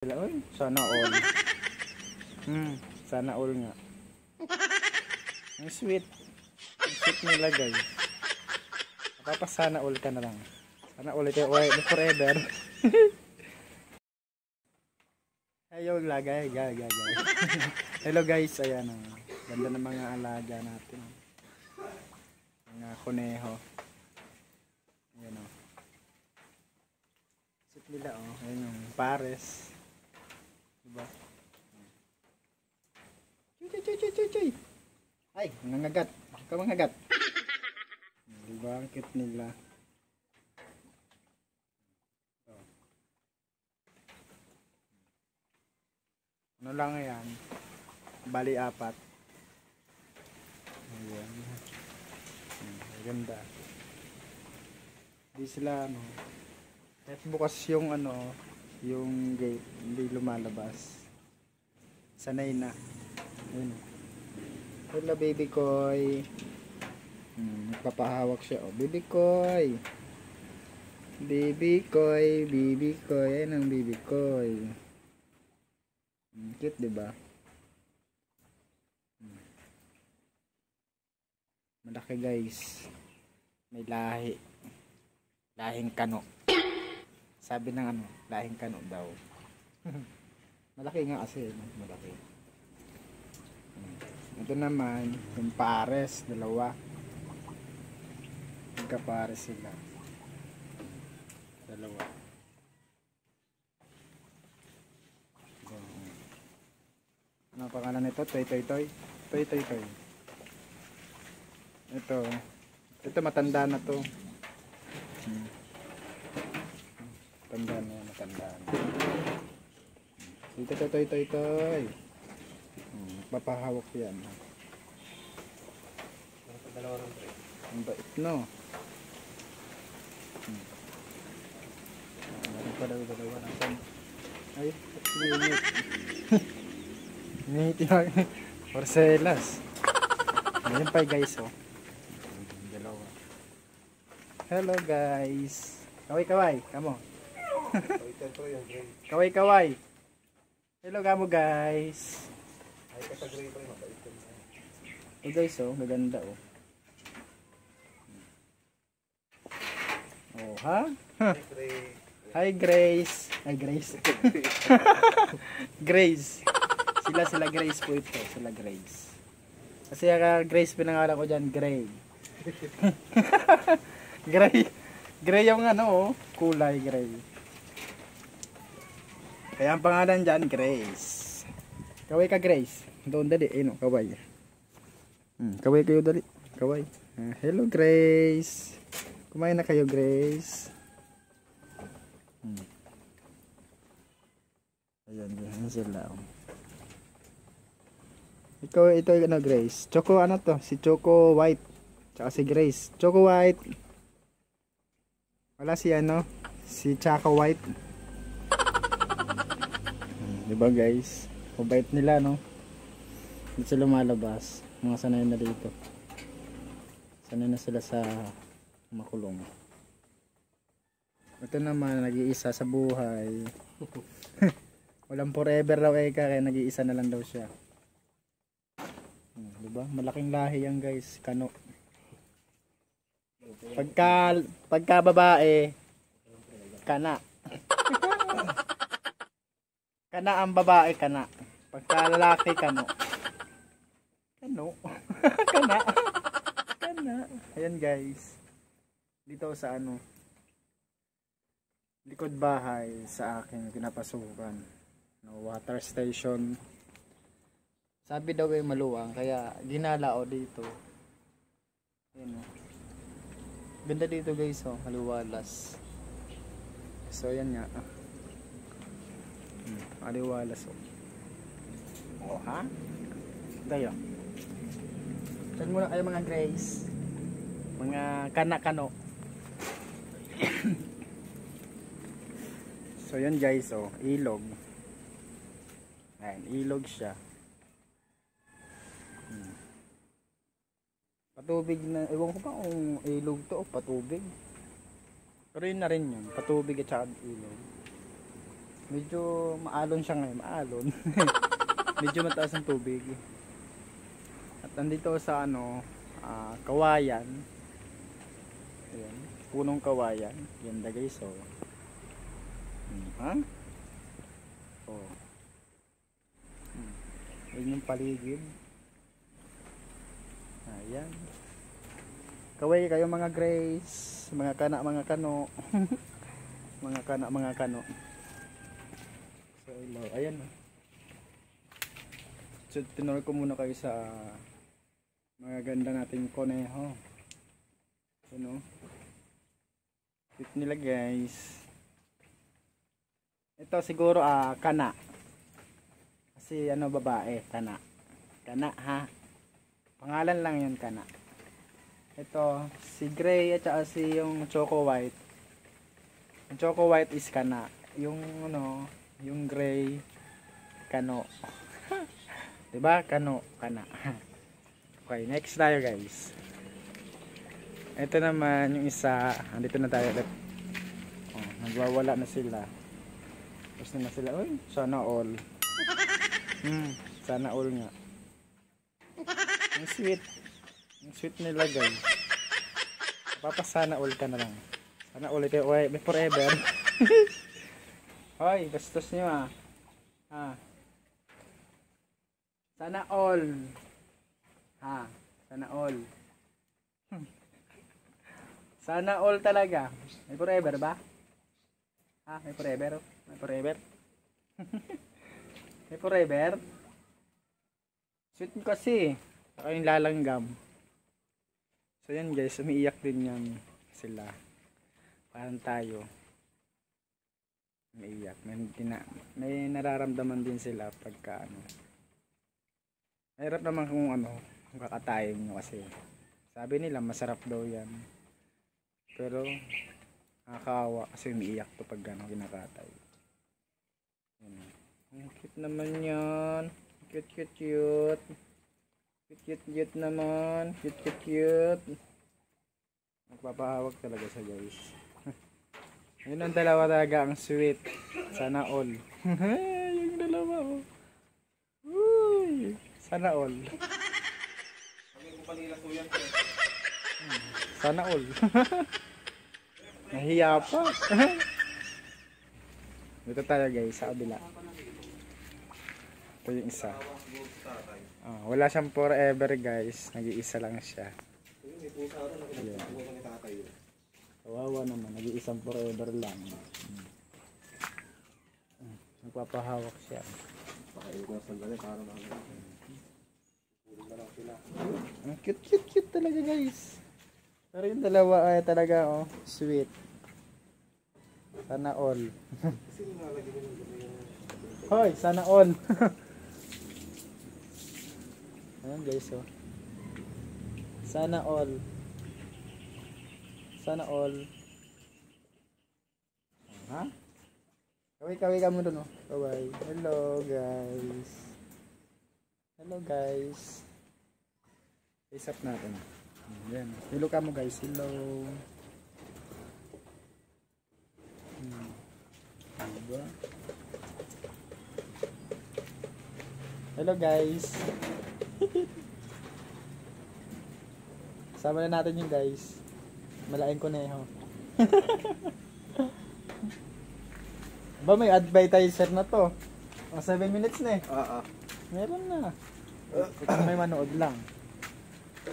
Oy, sana all. Sana all nga. Ang sweet. Ang sweet nila guys. Sana all ka na lang. Sana all ito forever. Hello lagay, gagay. Hello guys, ayan oh. Ganda ng mga alaga natin. Mga kuneho. Ayan oh. Sweet nila oh. Ayan yung pares. Diba? Chuy. Ay, nangagat. Bakit ka mangagat? Diba? Ang cute nila. Ano lang yan? Bali 4. Ayan. Ganda. Di sila ano. Kahit bukas yung ano, yung gate, hindi lumalabas. Sanay na. Ayun. Hello baby koy. Nagpapahawak siya. Oh, baby koy. Baby koy, baby koy. Ayan ang baby koy. Cute diba? Malaki guys. May lahi. Lahing kano. Sabi ng ano, lahing kano daw. Malaki nga kasi, malaki. Ito naman, yung pares, dalawa. Magkapares sila. Dalawa. Ano pangalan nito? Toy. Ito matanda na to. Matanda na. Ito, toy. Papahawak yan. Ang bait no. Meron pa daw dalawa natin. Ay, minute. Minute yung porcelas. Ayan pa guys oh. Dalawa. Hello guys. Kaway. Kamo. Kaway. Hello kamo guys. Ay kasagray pa rin mabait. Oh guys oh, maganda oh. Oh ha? Hi Grace. Hi Grace. Grace. Sila Grace po ito. Sila Grace. Kasi Grace pinangalan ko dyan. Gray. Gray yung ano oh. Kulay gray. Kaya ang pangalan dyan Grace. Kaway ka Grace. Doon dali. Eh no. Kaway. Kaway kayo dali. Kaway. Hello Grace. Kumain na kayo Grace. Ayan sila oh. Ito yung ano Grace. Choco ano to? Si Choco White. Tsaka si Grace. Choco White. Wala si ano? Si Choco White. Diba guys? Mabait nila no? Hindi sila lumalabas. Mga sanay na dito. Sanay na sila sa makulong. Ito naman nag-iisa sa buhay. Walang forever raw kaya nag-iisa na lang daw siya. Diba? Malaking lahi yan guys, kano. Pagka babae, kana. Kana ang babae, kana. Pagka lalaki, kano. Kano. Kana. Ayan guys. Dito sa ano, likod bahay sa aking pinapasukan. No, water station. Sabi daw ay maluwang kaya ginalao dito. Ayan o. Ganda dito guys oh, maliwalas. So yan nga. Maliwalas oh. Oh ha? Tayo. Saan muna kayo mga Grace? Mga kana-kano. So yan guys oh, ilog. Ayan, ilog siya. Patubig na, ewan ko pa kung ilog to o patubig. Pero yun na rin yun, patubig at saka ilog. Medyo maalon siya ngayon, maalon. Medyo mataas ang tubig. At nandito sa ano, kawayan. Ayan, punong kawayan. Ganda guys, oh. Ha? Oh. Ayan yung paligid. Ayan. Kaway kayo mga Grace, mga kana, mga kano. Mga kana, mga kano. So, hello. Ayan. So, tinuro ko muna kayo sa mga ganda nating koneho. Ano? Cute nila guys. Ito siguro kana. Kasi ano babae, kana. Kana ha. Pangalan lang 'yun, kana. Ito si Gray at saka si yung Choco White. Yung Choco White is kana. Yung ano, yung Gray kano. 'Di ba? Kano, kana. Okay, next tayo guys. Ito naman yung isa, andito na tayo ulit. Oh, nagwawala na sila. Tapos na sila. Uy, sana all. Sana all nga. Ang sweet. Ang sweet nila guys. Papasana all ka na lang. Sana all ito. Uy, may forever. Hoy, bastos nyo ha. Sana all. Ha, sana all. Sana all talaga. May forever ba? Ha, may forever? May forever? May forever? Sweet mo kasi. Saka yung lalanggam. So yan guys, umiiyak din yan sila. Parang tayo. Umiiyak. May nararamdaman din sila pagka ano. Mahirap naman kung ano, kung kakatayin nyo kasi. Sabi nila masarap daw yan. Pero nakakaawa kasi umiiyak to pag ano, kinakatay. Ang cute naman yan. Cute. Cute naman. Cute. Magpapahawak talaga sa guys. Yun ang dalawa talaga, ang sweet. Sana all. Yung dalawa oh. Uy. Sana all. Sana all. Nahiya pa. Dito tayo guys, sa kabila. Ito yung isa. Wala siyang forever guys. Nag-iisa lang siya. Yeah. Kawawa naman. Nag-iisang forever lang. Nagpapahawak siya. Ang cute talaga guys. Pero yung dalawa ay talaga oh, sweet. Sana all. Hoy, sana all. Ayan guys oh. Sana all. Sana all. Ha? Kaway ka mo dun oh. Kaway. Hello guys. Hello guys. Face up natin. Ayan. Hello ka mo guys. Hello. Diba? Hello guys. Sama na natin yung guys. Malaking kuneho. Ba may advertiser na to. 7 minutes na eh. Meron na. Kung may manood lang.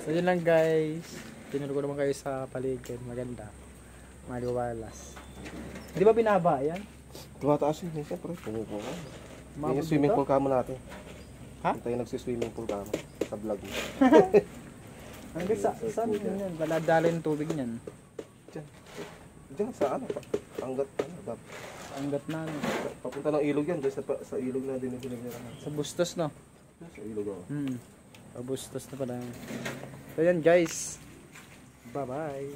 So yun lang guys. Tinuro ko naman kayo sa paligid. Maganda. Maliwalas. Di ba binaba yan? Tumataas yun. Siyempre, pumupo ka. Yung Mabot swimming dito? pool kamo natin. Ha? Yung tayo nagsiswimming pool kamo sa vlog mo. Hanggang saan yan? Baladalin tubig niyan. Diyan sa ano? Hanggat ano? Hanggat na ano. Papunta ng ilog yan. Sa ilog na dinidinig nila. Sa Bustos no? Sa ilog ako. Sa Bustos na pala. So yan guys. Bye bye.